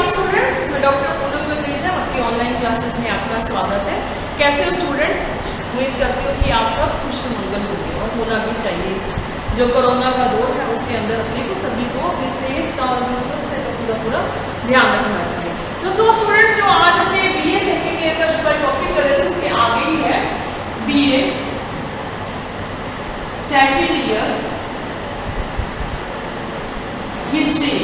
Morning students, मैं doctor Poonam गंगरेजा, आपकी online classes में आपका स्वागत है। कैसे हो स्टूडेंट्स? उम्मीद करती हूँ कि आप सब खुश मंगल होंगे और होना भी चाहिए। इस जो कोरोना का दौर है उसके अंदर अपने को सभी को अपनी सेहत का और अपनी स्वास्थ्य का पूरा ध्यान रखना चाहिए। तो सो स्टूडेंट्स, जो आज अपने BA सेकेंड ईयर का जो टॉपिक कर रहे थे उसके आगे ही है BA सेकेंड ईयर हिस्ट्री।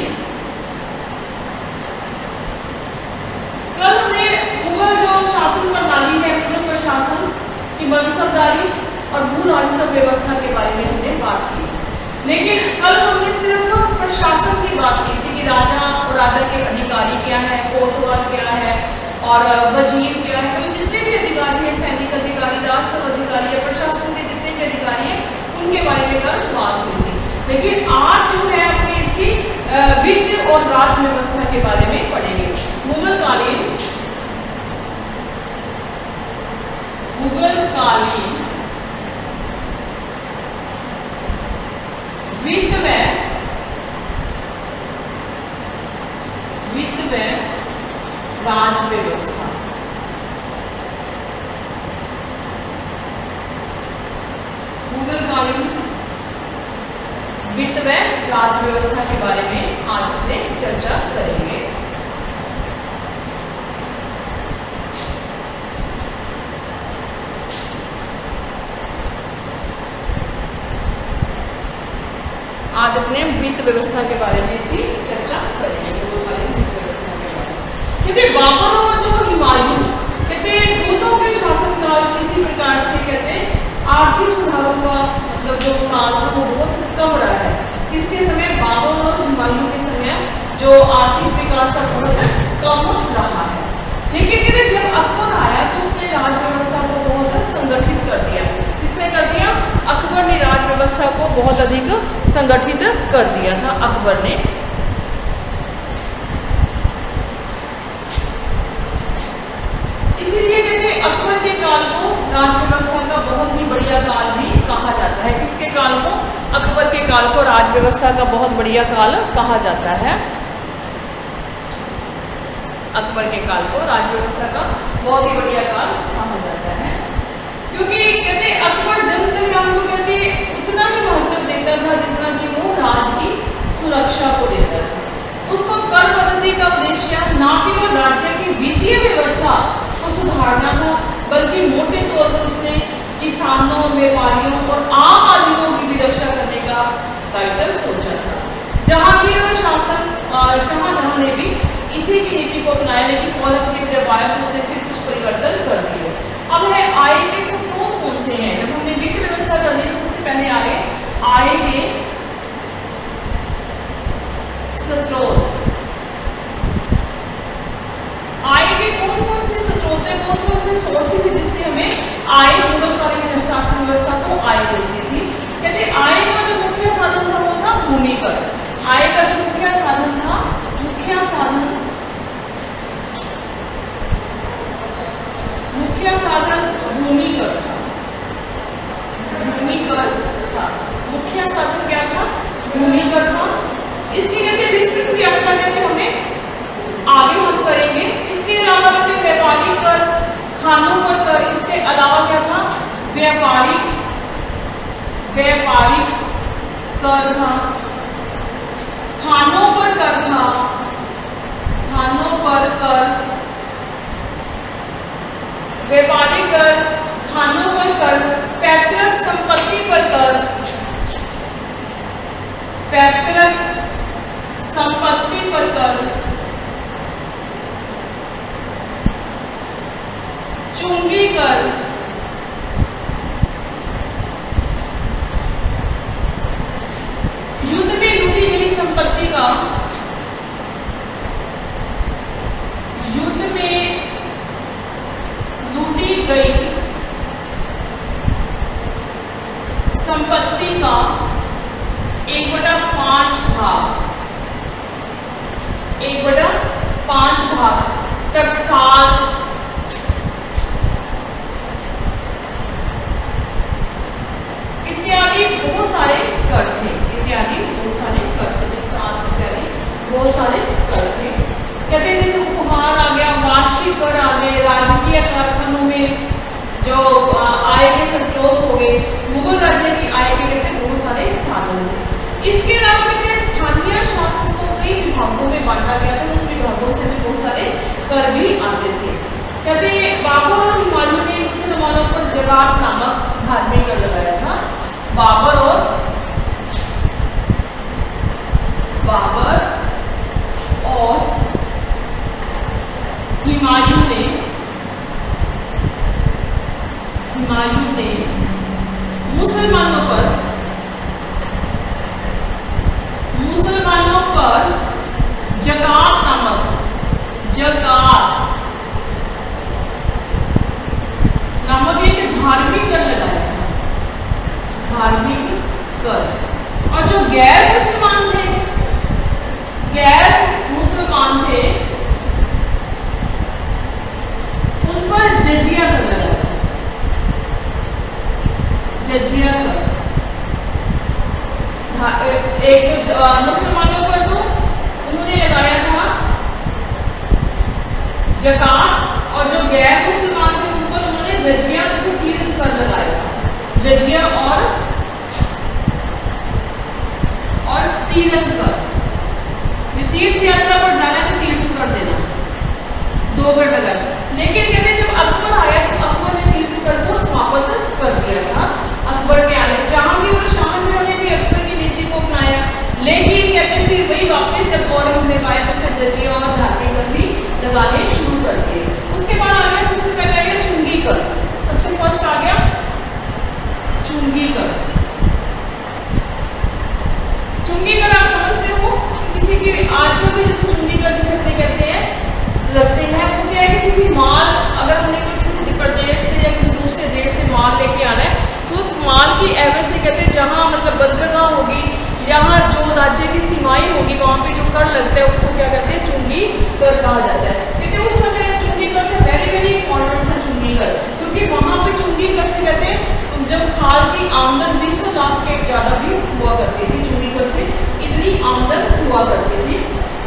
कल हमने मुगल जो शासन प्रणाली है, मुगल प्रशासन की मनसबदारी और भू राजस्व व्यवस्था के बारे में हमने बात की। लेकिन कल हमने सिर्फ प्रशासन की बात की थी कि राजा और राजा के अधिकारी क्या है, कोतवाल क्या है और वजीर क्या है। तो जितने भी अधिकारी हैं, सैनिक अधिकारी, राजस्व अधिकारी या प्रशासन के जितने भी अधिकारी हैं, उनके बारे में कल बात हुई थी। लेकिन आज जो है अपने इसकी वित्त और राज व्यवस्था के बारे में पढ़ेंगे। मुगलकालीन वित्त व राज व्यवस्था। मुगलकालीन वित्त व राज व्यवस्था के बारे में आज अपने चर्चा करेंगे। आज अपने वित्त व्यवस्था के बारे में इसकी चर्चा करेंगे, मुगलकालीन वित्त व्यवस्था के बारे में। क्योंकि बाबर और जो हुमायूं कहते दोनों के शासनकाल किसी प्रकार से कहते आर्थिक सुधारों का मतलब जो काल था वो बहुत कम रहा है। किसके समय? बाबर और हुमायूं के समय जो आर्थिक विकास था बहुत कम रहा है। लेकिन कहते जब अकबर आया तो उसने राज व्यवस्था को बहुत संगठित कर दिया। किसने कर दिया? अकबर ने राज व्यवस्था को बहुत अधिक संगठित कर दिया था। अकबर ने इसीलिए कहते अकबर के काल को राज व्यवस्था का बहुत ही बढ़िया काल भी कहा जाता है। किसके काल को? अकबर के काल को राज व्यवस्था का बहुत बढ़िया काल कहा जाता है। अकबर के काल को राज व्यवस्था का बहुत ही बढ़िया काल कहा जाता है, क्योंकि कहते अकबर जन कल्याण को कहते उतना ही महत्व देता था जितना कि वो राज की सुरक्षा को देता था। उसको कर पद्धति का उद्देश्य न केवल राज्य की वित्तीय व्यवस्था को सुधारना था, बल्कि मोटे तौर पर उसने किसानों, व्यापारियों और आम आदमियों की भी रक्षा करने का दायित्व सोचा था। जहांगीर और शाहजहां ने भी इसी की नीति को अपनाया, लेकिन औरंगजेब जब आया तो उसने फिर कुछ परिवर्तन कर दिए। अब है आय के स्रोत कौन से हैं? जब हमने वित्त व्यवस्था कर ली सबसे पहले आए आय के स्रोत। आय के कौन कौन से स्रोत है, कौन कौन से सोर्सेज है जिससे हमें आय, मुगलकालीन शासन व्यवस्था को आय मिलती थी। कहते आय का जो मुख्य साधन था वो था भूमि कर। आय का जो मुख्य साधन था, मुख्य साधन भूमि कर था। भूमि कर था, मुख्य साधन क्या था? भूमि कर था। इसकी कहते विस्तृत व्याख्या कहते हमें आगे हम करेंगे। इसके अलावा कहते व्यापारिक कर, खानों पर कर। इसके अलावा क्या था? व्यापारिक कर था, खानों पर कर था, खानों पर कर, व्यापारिक कर, खानों पर कर, पैतृक संपत्ति पर कर, पैतृक संपत्ति पर कर, चुंगी कर, युद्ध में लूटी गई संपत्ति का, युद्ध में लूटी गई संपत्ति का 1/5 भाग, 1/5 भाग टकसाल, इत्यादि बहुत सारे कर थे। इत्यादि बहुत सारे कर थे, टकसाल इत्यादि बहुत सारे कर थे। कहते बड़े कारखानों में जो आय के स्रोत हो गए, मुगल राज्य की आय के कहते हैं बहुत सारे साधन थे। इसके अलावा कहते हैं स्थानीय शासन को कई विभागों में बांटा गया था, उन विभागों से भी बहुत सारे कर भी आते थे। कहते हैं बाबर और हुमायूं ने मुसलमानों पर जकात नामक धार्मिक कर लगाया था। बाबर और हुमायूं ने मुसलमानों पर जकात नामक एक धार्मिक कर लगाया था, धार्मिक कर। और जो गैर मुसलमान थे उन पर जजिया कर लगाया, जजिया कर। एक मुसलमानों पर तो उन्होंने लगाया था जकात, और जो गैर मुसलमान थे उन पर उन्होंने जजिया तथा तीर्थ कर लगाया था। जजिया और तीर्थ कर, तीर्थ यात्रा पर जाना तो तीर्थ कर देना, 2 कर लगाया। लेकिन कहते जब अकबर आया तो अकबर ने तीर्थ कर को समाप्त कर दिया था। अकबर के आने, जहांगीर और शाहजहां ने भी अकबर की नीति को अपनाया, लेकिन कहते फिर वही वापस जब औरंगजेब आया तो उसे जजिया और धार्मिक कर भी लगाने शुरू कर दिए। उसके बाद आ गया, सबसे पहले आ गया चुंगी कर, सबसे फर्स्ट आ गया चुंगी कर। चुंगी कर आप समझते हो किसी की आजकल भी जैसे चुंगी कर जिसे अपने कहते हैं रखते हैं, वो क्या है कि किसी माल, अगर हमने कोई किसी प्रदेश से या किसी दूसरे देश से माल लेके आना है तो उस माल की एवज से कहते हैं जहाँ मतलब बंदरगाह होगी, यहाँ जो राज्य की सीमाएं होगी वहाँ पे जो कर लगता है उसको क्या कहते हैं चुंगी कर कहा जाता है। क्योंकि उस समय चुंगी कर था वेरी वेरी इंपॉर्टेंट था चुंगी कर, क्योंकि वहाँ पे चुंगी कर से कहते हैं जब साल की आमदन 20 लाख के ज़्यादा भी हुआ करती थी, चुंगी कर से इतनी आमदन हुआ करती थी।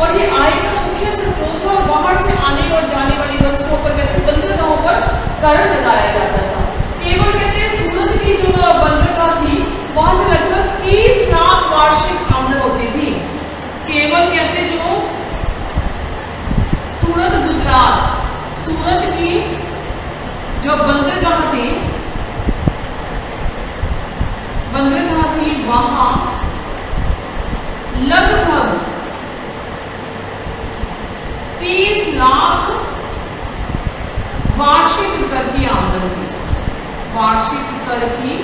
और ये आय का मुख्य स्रोत और बाहर से आने और जाने वाली वस्तुओं पर कहते हैं बंदरगाहों पर कर लगाया जाता था। केवल कहते हैं सूरत की जो बंदरगाह थी वहां से लगभग 30 लाख वार्षिक आमदन होती थी। केवल कहते जो सूरत गुजरात, सूरत की जो बंदरगाह थी वहां लगभग 30 लाख वार्षिक कर की आमदन थी, वार्षिक कर की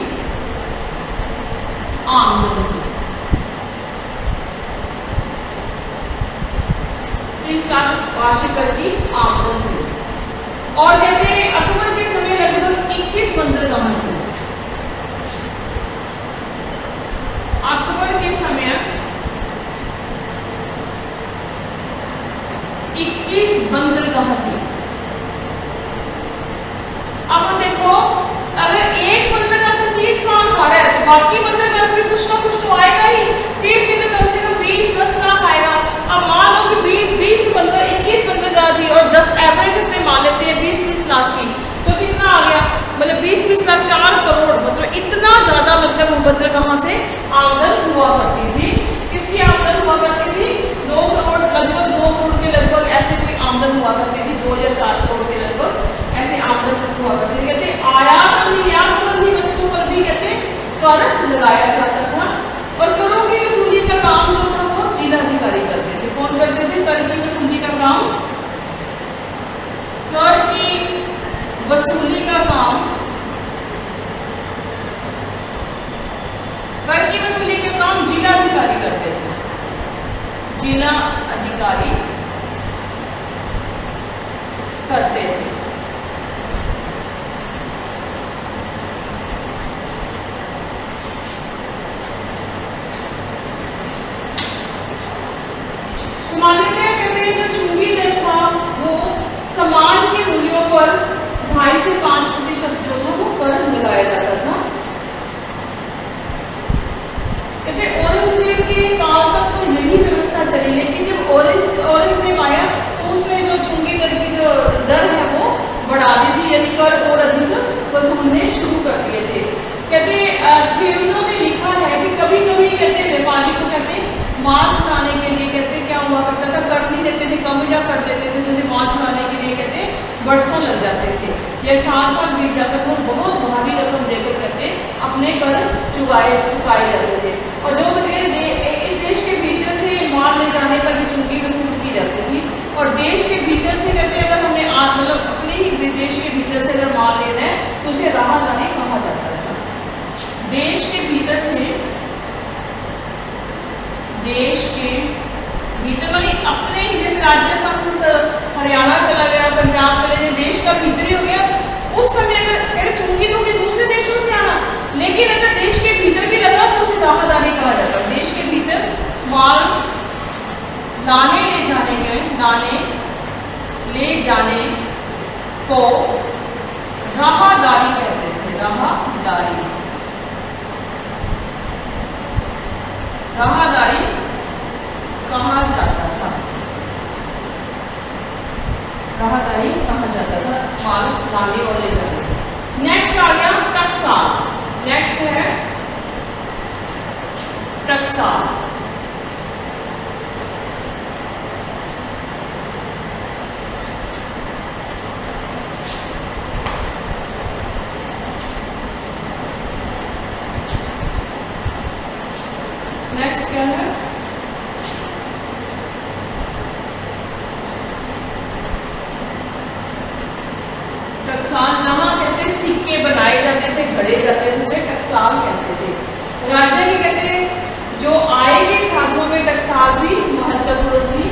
आमदन थी। 30 लाख वार्षिक कर की आमदन थी। और कहते हैं अकबर के समय लगभग 21 बंदरगाह थे। अकबर के समय 21 बंदरगाह थी। अब देखो अगर एक बंदरगाह से 30 लाख आ रहा है तो बाकी बंदरगाह से भी कुछ ना कुछ तो आएगा ही। 30 से तो कम से कम 20-10 लाख आएगा। अब मान लो कि 21 बंदरगाह थी और 10 एवरेज अपने मान लेते हैं 20-20 लाख की, तो कितना आ गया, मतलब 20-20 लाख 4 करोड़, मतलब इतना ज्यादा मतलब बंदरगाह से आमदन हुआ करती थी। किसकी आमदन हुआ करती थी? 2 करोड़, लगभग 2 करोड़ के लगभग ऐसे कोई आमदन हुआ करती थी, 2 या 4 करोड़ के लगभग ऐसे आमदन हुआ करती थी। कहते आयात और निर्यात संबंधी वस्तुओं पर भी कहते कर लगाया जाता था। और करों की वसूली का काम जो था वो जिलाधिकारी करते थे। कौन करते थे कर की वसूली का काम? कर की वसूली का काम, कर की वसूली का काम जिलाधिकारी करते थे। जिला अधिकारी करते थे। सामान्यतः कहते हैं जो चुंगी दर था वो सामान के मूल्यों पर 2.5 से 5% जो था वो कर लगाया जाता था। कहते औरंगजेब के काल तक तो यही व्यवस्था चली, लेकिन जब औरंगजेब आया तो उसने जो चुंगी दर की जो दर है वो बढ़ा आदि थी, यानी कर और अधिक वसूलने शुरू कर दिए थे। कहते थेओनो ने लिखा है कि कभी कभी कहते व्यापारी को कहते माल छुड़ाने के लिए कहते क्या हुआ करता था, कर नहीं देते थे, कम या कर देते थे, तो माल छुड़ाने के लिए कहते वर्षों लग जाते थे, यह 7 साल बीत जाता था और बहुत भारी रकम देकर कहते अपने कर चुकाए जाते थे। और जो इस देश के भीतर से माल ले जाने पर भी चुंगी वसूल की जाती थी, और देश के भीतर से कहते अगर हमें मतलब अपने ही देश के भीतर से अगर माल लेना है तो उसे राहदानी कहा जाता था। देश के भीतर से, देश के भीतर मतलब अपने ही, जैसे राज्य संघ से हरियाणा चला गया, पंजाब चले गए, देश का भीतर ही हो गया। उस समय अगर चुंगी तो दूसरे देशों से आना, लेकिन अगर देश के भीतर भी लगा तो उसे राहदानी कहा जाता है। देश के भीतर माल लाने ले जाने को राहदारी कहते थे। राहदारी कहा जाता था, राहदारी कहा जाता था माल लाने और ले जाने। नेक्स्ट आ गया टकसाल। नेक्स्ट है टकसाल। नेक्स्ट क्या है, टकसाल। जहां कहते सिक्के बनाए जाते थे, घड़े जाते थे, उसे टकसाल कहते थे। राज्य के कहते जो आय के साधनों में टकसाल भी महत्वपूर्ण थी।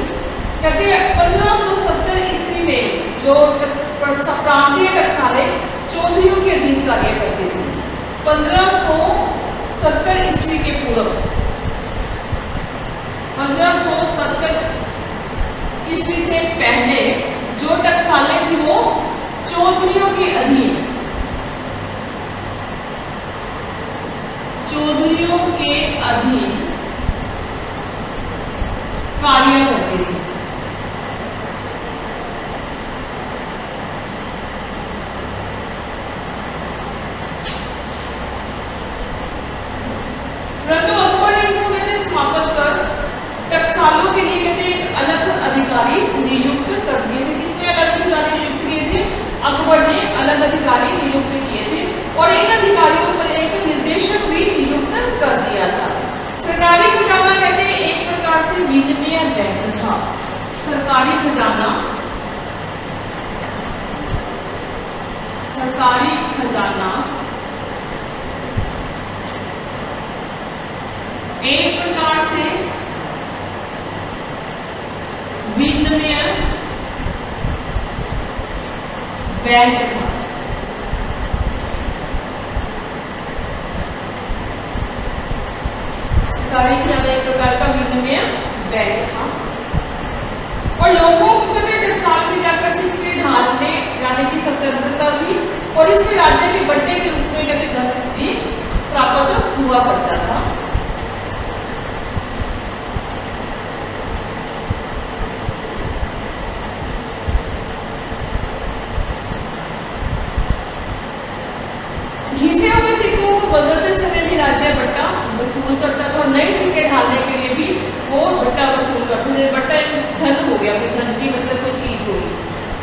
कहते 1570 ईस्वी में जो प्रांतीय टकसालें चौधरियों के अधीन कार्य करती थी। 1570 ईस्वी के पूर्व, 1570 ईस्वी से पहले जो टकसालें थी वो चौधरियों के अधीन, कार्य करती थी। परंतु अकबर ने इनको कहते स्थापित कर टकसालों के लिए कहते एक अलग अधिकारी नियुक्त कर दिए थे। किसने अलग अधिकारी नियुक्त किए थे? अकबर ने अलग अधिकारी नियुक्त किए थे और इन अधिकारियों पर एक निर्देशक भी नियुक्त कर दिया था। सरकारी खजाना कहते हैं एक प्रकार से विनिमय बैंक था। सरकारी खजाना एक प्रकार से विनिमय बैंक था। सरकारी खजाना एक प्रकार का विनिमय बैंक था और लोगों को कहते टकसाल में जाकर सिक्के ढालने जाने की स्वतंत्रता थी और इससे राज्य के बट्टे के रूप में कहते धन भी प्राप्त हुआ करता था। घिसे हुए सिक्कों को बदलते समय भी राज्य बट्टा वसूल करता था और नए सिक्के ढालने के लिए भी वो बट्टा वसूल करता था। बट्टा एक धन हो गया, कोई धन की मतलब कोई चीज होगी।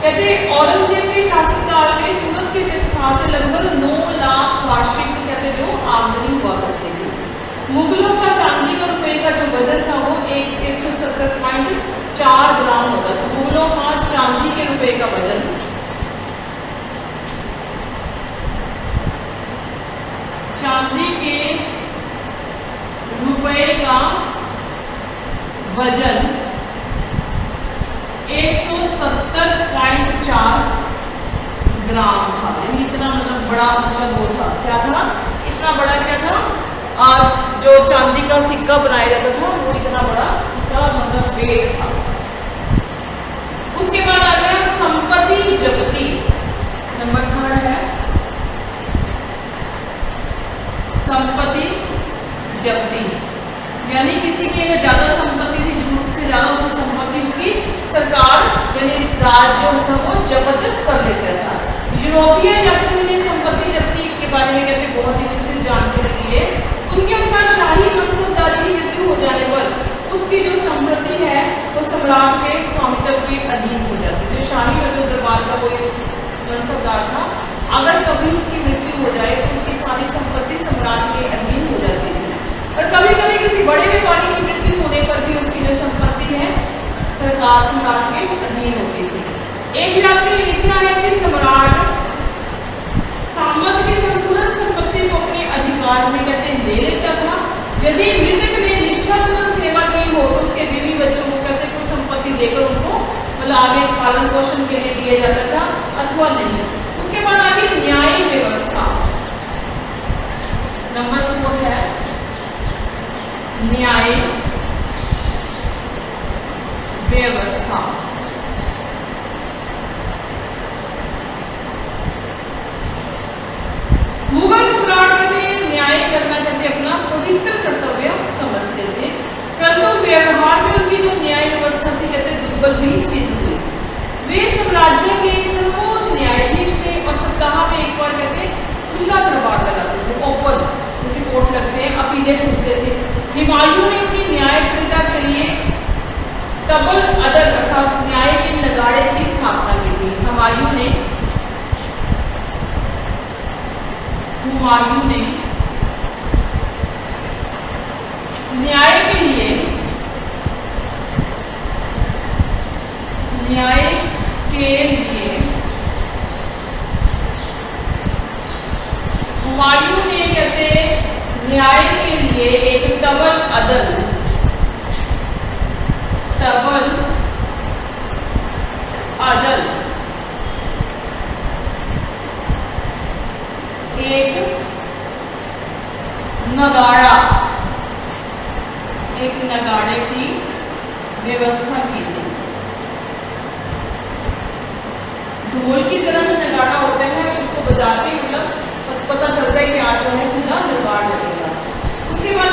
कहते औरंगजेब के शासनकाल में सूरत के साल से लगभग 9 लाख वार्षिक कहते जो आमदनी हुआ करती थी। मुगलों का चांदी का रुपए का जो वजन था वो 177.4 ग्राम होता था। मुगलों का चांदी के रुपए का वजन चांदी के रुपए का वजन 177.4 ग्राम था। इतना मतलब बड़ा मतलब वो था, क्या था इतना बड़ा, क्या था जो चांदी का सिक्का बनाया जाता था वो इतना बड़ा उसका मतलब वेट था। उसके बाद आ गया संपत्ति जब्ती। नंबर 3 है संपत्ति जब्ती, यानी किसी की अगर ज्यादा संपत्ति थी, जरूरत से ज्यादा उसे संपत्ति उसकी सरकार यानी राज्य जो था वो जब्त कर लेता था। यूरोपीय यात्रियों ने संपत्ति जब्ती के बारे में कहते बहुत ही विस्तृत जानकारी दी है। उनके अनुसार शाही मनसबदारी की मृत्यु हो जाने पर उसकी जो संपत्ति है वो सम्राट के स्वामित्व के अधीन हो जाती है। जो शाही मतलब दरबार का कोई मनसबदार था, अगर कभी उसकी मृत्यु हो जाए तो उसकी सारी संपत्ति सम्राट के अधीन हो जाती थी। और कभी कभी किसी बड़े व्यापारी की मृत्यु होने पर भी उसकी जो संपत्ति है सरकार सम्राट के अधीन होती थी। एक व्यापारी ने लिखा है कि सम्राट सामंत की संपूर्ण संपत्ति को अपने अधिकार में कहते ले लेता था। यदि मृतक ने निष्ठापूर्वक सेवा की हो तो उसके बीवी बच्चों को कहते कुछ संपत्ति देकर उनको मतलब आगे पालन पोषण के लिए दिया जाता था अथवा नहीं। उसके बाद आगे न्याय व्यवस्था नंबर 4 है न्याय व्यवस्था। मुगल सम्राट कहते न्याय करना कहते अपना पवित्र कर्तव्य समझते थे, परंतु व्यवहार में उनकी जो न्याय व्यवस्था थी कहते दुर्बल भी सिद्ध हुई। वे साम्राज्य के सर्वोच्च न्यायाधीश थे और सप्ताह में एक बार कहते खुला दरबार लगाते थे, ओपन जैसे कोर्ट लगते हैं, अपीलें सुनते थे। हुमायूं ने अपनी न्यायप्रियता के लिए तबल अदल अर्थात न्याय के नगाड़े की स्थापना की थी। हुमायूं ने न्याय के लिए हुमायूं ने कहते न्याय के लिए एक तबल अदल एक नगाड़े की व्यवस्था की थी। ढोल की तरह नगाड़ा होता है, उसको बजा के मतलब पता चलता है कि आज जो है खुला दरबार लगेगा। उसके बाद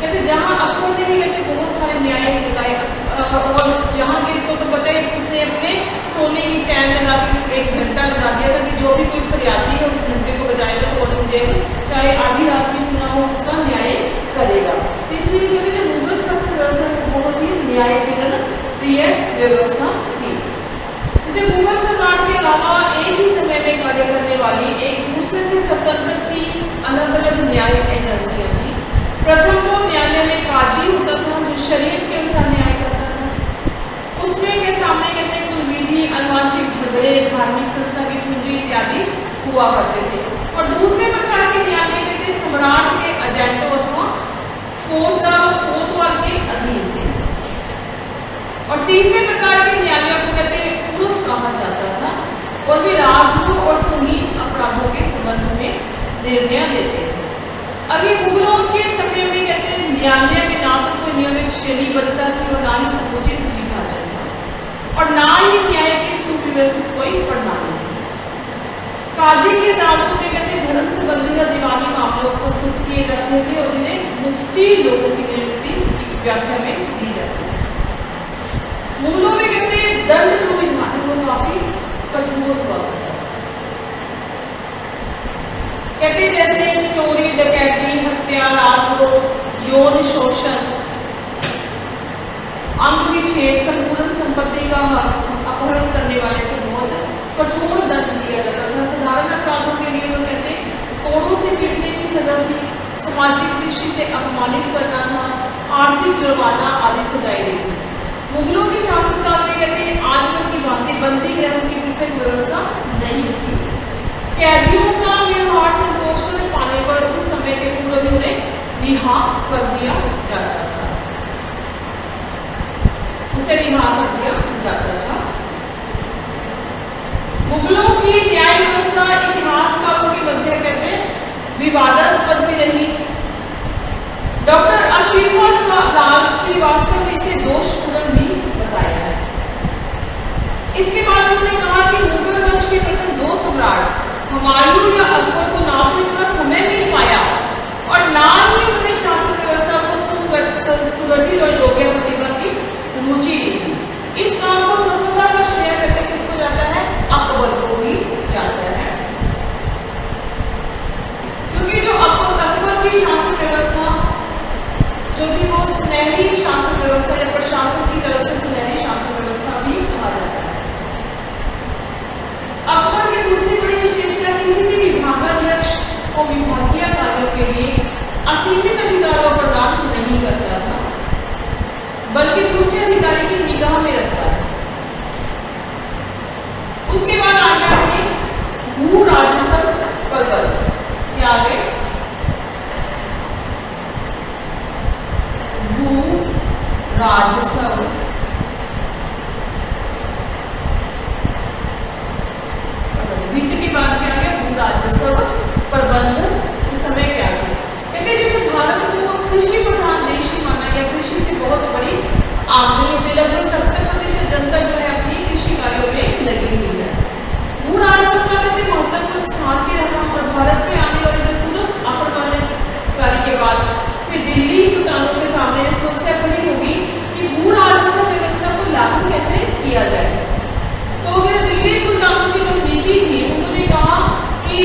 कहते जहाँ अकबर ने भी कहते बहुत सारे न्याय लगाए और जहांगीर को तो पता है कि उसने अपने सोने की चैन लगा के एक घंटा लगा दिया था कि जो भी कोई फरियादी है उस घंटे को बजाएगा तो औरंगजेब चाहे आधी रात में क्यों ना हो उसका न्याय करेगा। तो इसलिए कहते मुगल शासन व्यवस्था बहुत ही न्यायप्रिय व्यवस्था थी। मुगल सम्राट के अलावा एक ही समय में कार्य करने वाली एक दूसरे से स्वतंत्र 3 अलग अलग न्याय एजेंसियां थी। प्रथम तो न्यायालय में काजी होता था जो शरीयत के अनुसार न्याय करता था। उसमें के सामने कहते कुल विधि, अनुवांशिक झगड़े, धार्मिक संस्था की पूंजी इत्यादि हुआ करते थे। और दूसरे प्रकार के न्यायालय कहते सम्राट के एजेंटों अथवा फौजदार कोतवाल के अधीन थे। और तीसरे प्रकार के न्यायालयों को कहते उर्फ कहा जाता था और वे राजद्रोह और संगीन अपराधों के संबंध में निर्णय देते थे। अगर मुगलों के समय में कहते हैं न्यायालय में ना तो कोई नियमित श्रेणीबद्धता थी और ना ही समुचित विभाजन था और ना ही न्याय की सुव्यवस्थित कोई प्रणाली थी। काजी के अदालतों में कहते धर्म संबंधी और दीवानी मामलों को प्रस्तुत किए जाते थे और जिन्हें मुफ्ती लोगों की नियुक्ति की व्याख्या में दी जाती है। मुगलों में कहते दंड जो विधान है वो काफी कठोर हुआ करता है। कहते जैसे चोरी, डकैती, हत्या, राजद्रोह, यौन शोषण, अंग विच्छेद, संपूर्ण संपत्ति का अपहरण करने वाले को बहुत कठोर दंड दिया जाता था। साधारण अपराधों के लिए तो कहते कोड़ों से पीटने की सजा थी, सामाजिक दृष्टि से अपमानित करना था, आर्थिक जुर्माना आदि सजाएं गई थी। मुगलों के शासनकाल में कहते आजकल की भांति बंदी गृहों की पृथक व्यवस्था नहीं थी। कैदियों का व्यवहार संतोष पाने पर उस समय के पूर्व ही उन्हें रिहा कर दिया जाता था, उसे रिहा कर दिया जाता था। मुगलों की न्याय व्यवस्था इतिहासकारों के मध्य कहते विवादास्पद भी रही। डॉक्टर आशीर्वाद लाल श्रीवास्तव ने इसे दोषपूर्ण भी बताया है। इसके बाद उन्होंने कहा कि मुगल वंश के प्रथम 2 सम्राट हुमायूं या अकबर को ना तो इतना समय मिल पाया और ना ही उन्होंने शासन व्यवस्था को सुगठित और योग्य प्रतिभा की रुचि दी थी। इस काम को सफलता का श्रेय कहते किसको जाता है? अकबर को ही जाता है। बल्कि दूसरे अधिकारी की निगाह में रखता है। उसके बाद आ गया अपने भू राजस्व प्रबंध। क्या आ गए? भू राजस्व वित्त के बाद क्या आ गया? भू राजस्व प्रबंध। उस समय क्या है? कहते हैं जैसे भारत को कृषि प्रधान देश ही माना गया, कृषि से बहुत बड़ी आमदनी होती है, लगभग 70% जनता जो है अपनी कृषि कार्यों में लगी हुई है। भू राजस्व का कहते हैं महत्वपूर्ण स्थान भी रहा और भारत में आने वाले जो तुरंत आक्रमणकारी के बाद फिर दिल्ली सुल्तानों के सामने ये समस्या खड़ी होगी कि भू राजस्व व्यवस्था को लागू कैसे किया जाए। तो अगर दिल्ली सुल्तानों की जो नीति थी उन्होंने कहा कि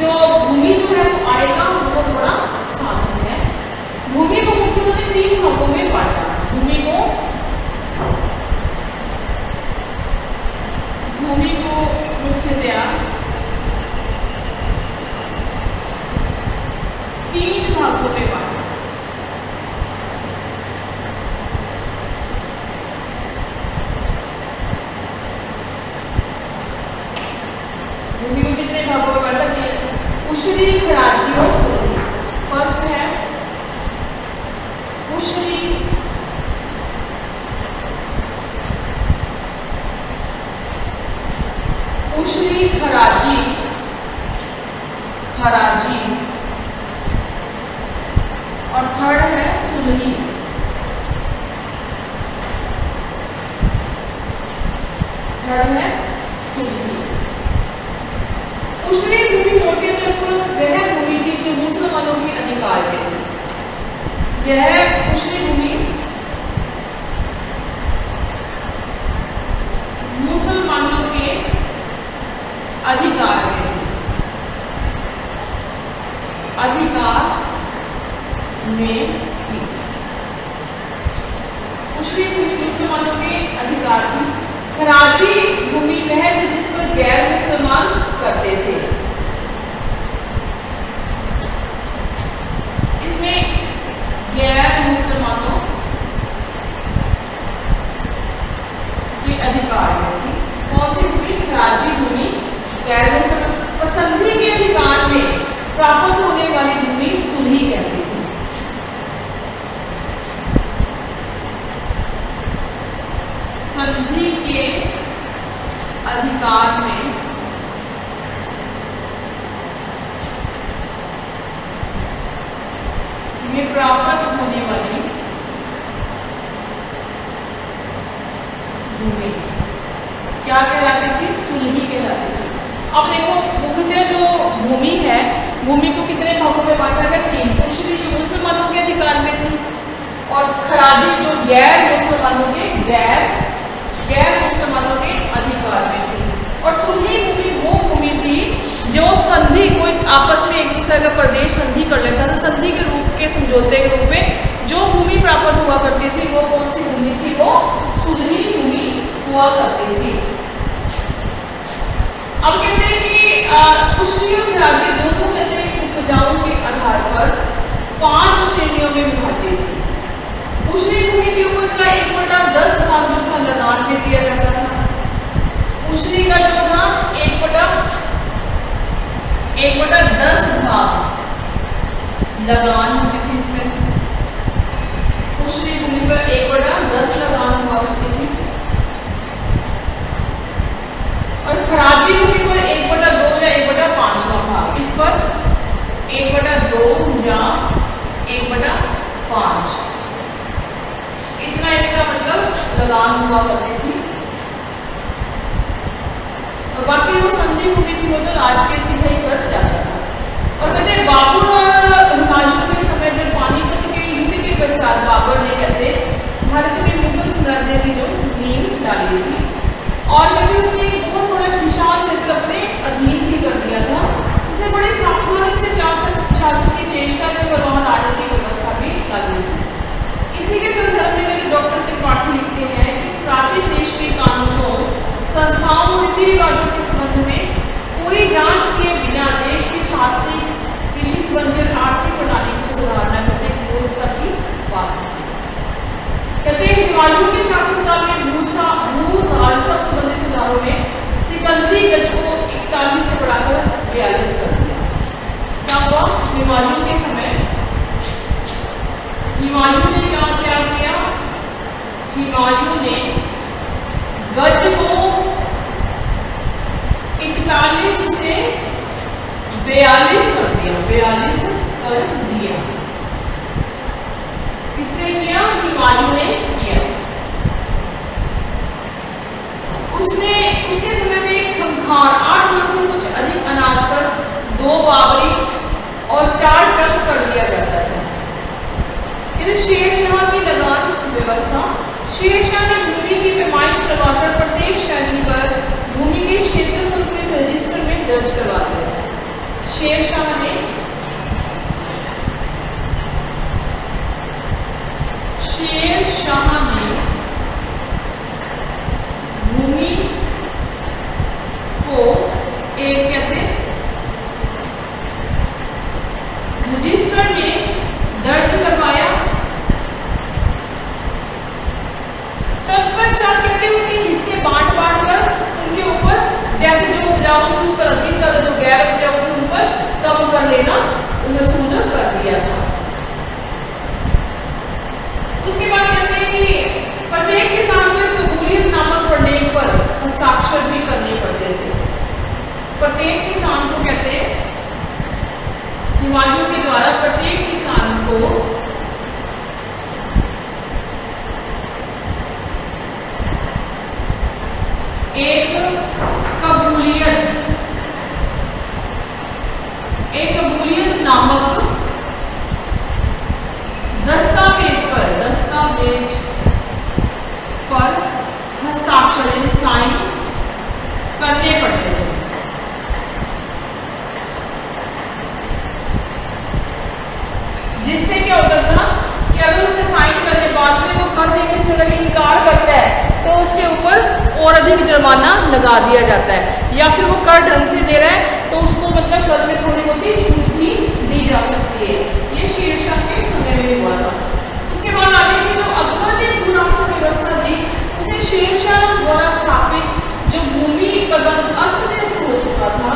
जो भूमि जो है वो आएगा बहुत बड़ा साधन है। भूमि को मुख्यतः 3 भागों में बांटा। भूमि को मुख्यतया 3 भागों में बांटा। भूमि को कितने भागों में बांटा? उशरी, खराजी और सोहनी। फर्स्ट है उशरी, उशरी, खराजी और थर्ड है सुलही। उशरी भूमि मोटे तौर पर वह भूमि थी जो मुसलमानों के अधिकार में थी। यह उशरी भूमि मुसलमानों के अधिकार में थी। उशरी भूमि मुसलमानों के अधिकार थी। खराजी भूमि वह थी जिस पर गैर मुसलमान करते थे। इसमें गैर मुसलमानों के अधिकार में थी। कौन सी भूमि? खराजी भूमि गैर मुसलमान। संधि के अधिकार में प्राप्त होने वाली भूमि सुलही कहती थी। संधि के अधिकार में प्राप्त होने वाली भूमि क्या कहलाती थी? सुलही कहलाती थी। अब देखो मुख्यतः जो भूमि है, भूमि को कितने भागों में बांटा गया? 3। उशरी जो मुसलमानों के अधिकार में थी और खराजी जो गैर मुसलमानों के अधिकार में थी। और सुलही भूमि वो भूमि थी जो संधि, कोई आपस में एक दूसरे का प्रदेश संधि कर लेता था, संधि के रूप के समझौते के रूप में जो भूमि प्राप्त हुआ करती थी वो कौन सी भूमि थी? वो सुलही भूमि हुआ करती थी। अब कहते हैं कि उशरी और खराजी दोनों कहते हैं उपजाऊ के आधार पर 5 श्रेणियों में विभाजित थी। उशरी भूमि की उपज का 1/10 भाग जो था लगान में दिया जाता था। उशरी का जो था 1/10 भाग लगान होती थी। इसमें उशरी भूमि पर 1/10 लगान हुआ करती थी और खराजी भूमि पर 1/2 या 1/5 भाग, इस पर 1/2 या 1/5 इतना इसका मतलब लगान हुआ करती थी। और बाकी वो संधि भूमि थी वो तो राज के सीधे ही कर जाता था। और कहते हैं बाबर और हुमायूं के समय जब पानीपत के युद्ध के पश्चात बाबर ने कहते भारत में मुगल साम्राज्य की जो नींव डाली थी और कहते उसने बहुत बड़ा विशाल क्षेत्र अपने अधीन भी कर दिया था। उसने बड़े सावधानी से शासन की चेष्टा की और वहाँ राजनीतिक व्यवस्था भी लागू की। इसी के संदर्भ में डॉक्टर त्रिपाठी लिखते हैं इस प्राचीन देश के कानूनों, संस्थाओं, रीति रिवाजों के संबंध में कोई जांच किए बिना देश के शासनिक कृषि संबंधी हुमायूं ने क्या किया? हुमायूं ने गज को 41 से 42 कर दिया, 42 कर दिया। किसने किया? हुमायूं ने किया। उसके समय में एक खंखार 8 मन से कुछ अधिक अनाज पर 2 बाबरी और 4 टन कर लिया जाता था। शेरशाह की लगान व्यवस्था। शेरशाह ने भूमि की पैमाइश करवाकर प्रत्येक शहरी पर भूमि के क्षेत्रफल को एक रजिस्टर में दर्ज करवा दिया। शेरशाह ने भूमि को एक कहते रजिस्टर में दर्ज करवाया। तत्पश्चात कहते उसके हिस्से बांट कर उनके ऊपर जैसे जो उपजाऊ थी उस पर अधिक कर, जो गैर उपजाऊ थी उन पर कम कर लेना वसूल कर दिया था। उसके बाद कहते हैं कि प्रत्येक किसान को कबूलियत नामक प्रलेख पर हस्ताक्षर भी करने पड़ते थे। प्रत्येक किसान को कहते हुमायूं के द्वारा प्रत्येक किसान को एक कबूलियत नामक दस्तावेज पर हस्ताक्षर यानी साइन करने पड़ते थे। जिससे क्या होता था कि अगर उससे साइन करने बाद में वो कर देने से अगर इनकार करता है तो उसके ऊपर और अधिक जुर्माना लगा दिया जाता है, या फिर वो कर ढंग से दे रहा है तो उसको मतलब कर में थोड़ी बहुत छूट भी दी जा सकती है। ये शेरशाह के समय में हुआ था। उसके बाद आगे की जो अकबर ने भूरासत व्यवस्था दी, उसने शेरशाह द्वारा स्थापित जो भूमि प्रबंध अस्त व्यस्त हो चुका था,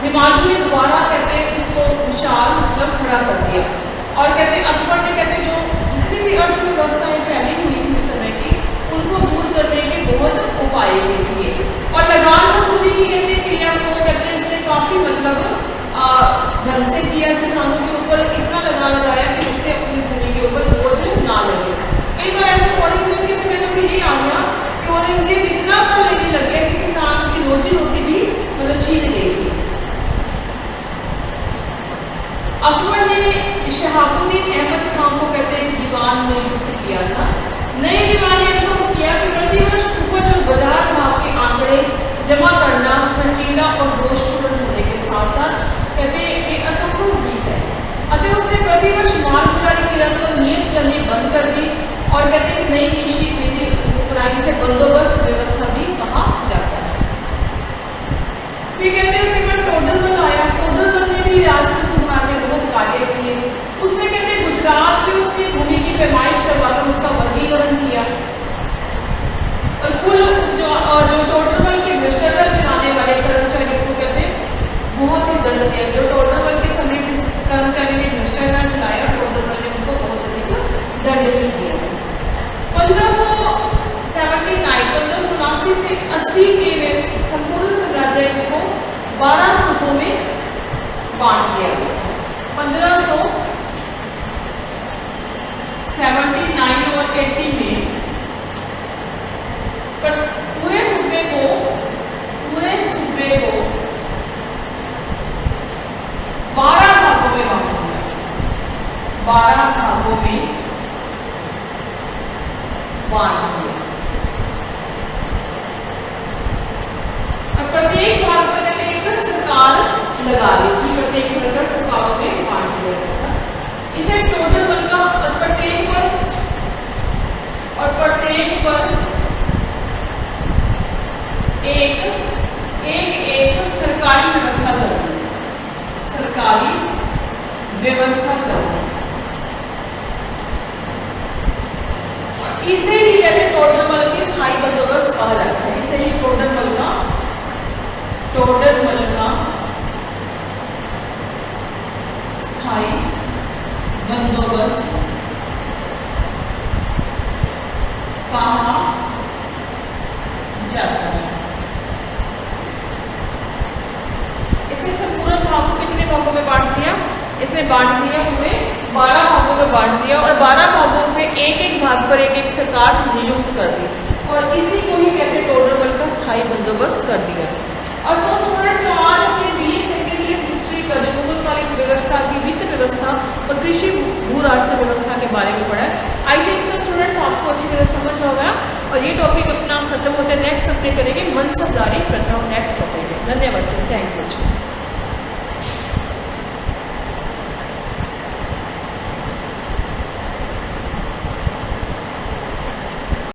हुमायूं ने दोबारा कहते हैं उसको विशाल मतलब खड़ा कर दिया। और कहते अकबर ने कहते जो जितनी भी अर्थव्यवस्थाएं फैली हुई थी उस समय की उनको दूर करने के बहुत उपाय किए। और लगान वसूली की कहते क्रिया को कहते उसने काफी मतलब ढंग से किया। किसानों के ऊपर इतना लगान लगाया कि उससे अपनी भूमि के ऊपर बोझ ना लगे। कई बार ऐसे औरंगजेब के समय तो फिर ये आ गया कि औरंगजेब इतना कर लेने लग गया कि किसान की रोजी रोटी भी मतलब छीन गई थी। अकबर ने शहाबुद्दीन अहमद खान को कहते हैं दीवान नियुक्त किया था। नए दीवान ने अकबर को किया कि प्रतिवर्ष उपज और बाजार भाव के आंकड़े जमा करना खर्चीला और दोषपूर्ण होने के साथ साथ कहते ये असंभव भी है। अतः उसने प्रतिवर्ष माल गुजारी की रकम नियत करनी बंद कर दी और कहते नई निश्चित विधि अपनाई से बंदोबस्त व्यवस्था भी कहा जाता है। फिर कहते हैं उसके बाद टोडरमल आया। टोडरमल ने भी राजस्व सुधार में बहुत कार्य किए। उसने कहते गुजरात में उसकी भूमि की पैमाइश करवाकर उसका वर्गीकरण किया और कुल जो टोडरमल के भ्रष्टाचार फैलाने वाले कर्मचारियों को कहते बहुत ही दंड दिया। जो टोडरमल के समय जिस कर्मचारी ने भ्रष्टाचार फैलाया टोडरमल ने उनको बहुत अधिक दंड भी दिया। 1579 से 80 के संपूर्ण साम्राज्य को 12 सूबों में बांट दिया गया। 1579 और 80 में पूरे सूबे को 12 भागों में बांट दिया। 12 भागों में बांट दिया और प्रत्येक भाग पर कहते एक सरकार लगा दी थी। प्रत्येक प्रकार सरकारों में बांट दिया गया था। इसे टोटल बल का प्रत्येक पर एक सरकारी व्यवस्था करनी। सरकारी व्यवस्था करनी इसे ही कहते टोटल बल की स्थायी बंदोबस्त कहा जाता है। इसे ही टोटल बल का स्थायी बंदोबस्त इसने बांट दिया, हमें 12 भागों में बांट दिया और 12 भागों में एक एक भाग पर एक एक सरकार नियुक्त कर दी और इसी को ही कहते हैं टोडर मल का स्थायी बंदोबस्त कर दिया। और सो स्टूडेंट्स, जो आज अपने BA सेकेंड ईयर हिस्ट्री का जो मुगलकालीन व्यवस्था की वित्त व्यवस्था और कृषि भू राष्ट्र व्यवस्था के बारे में पढ़ा है। आई थिंक सो स्टूडेंट्स आपको अच्छी तरह समझ होगा और ये टॉपिक अपना खत्म होता है। नेक्स्ट अपने करेंगे मनसबदारी प्रथा, नेक्स्ट टॉपिक है। धन्यवाद स्टूडेंट, थैंक यू।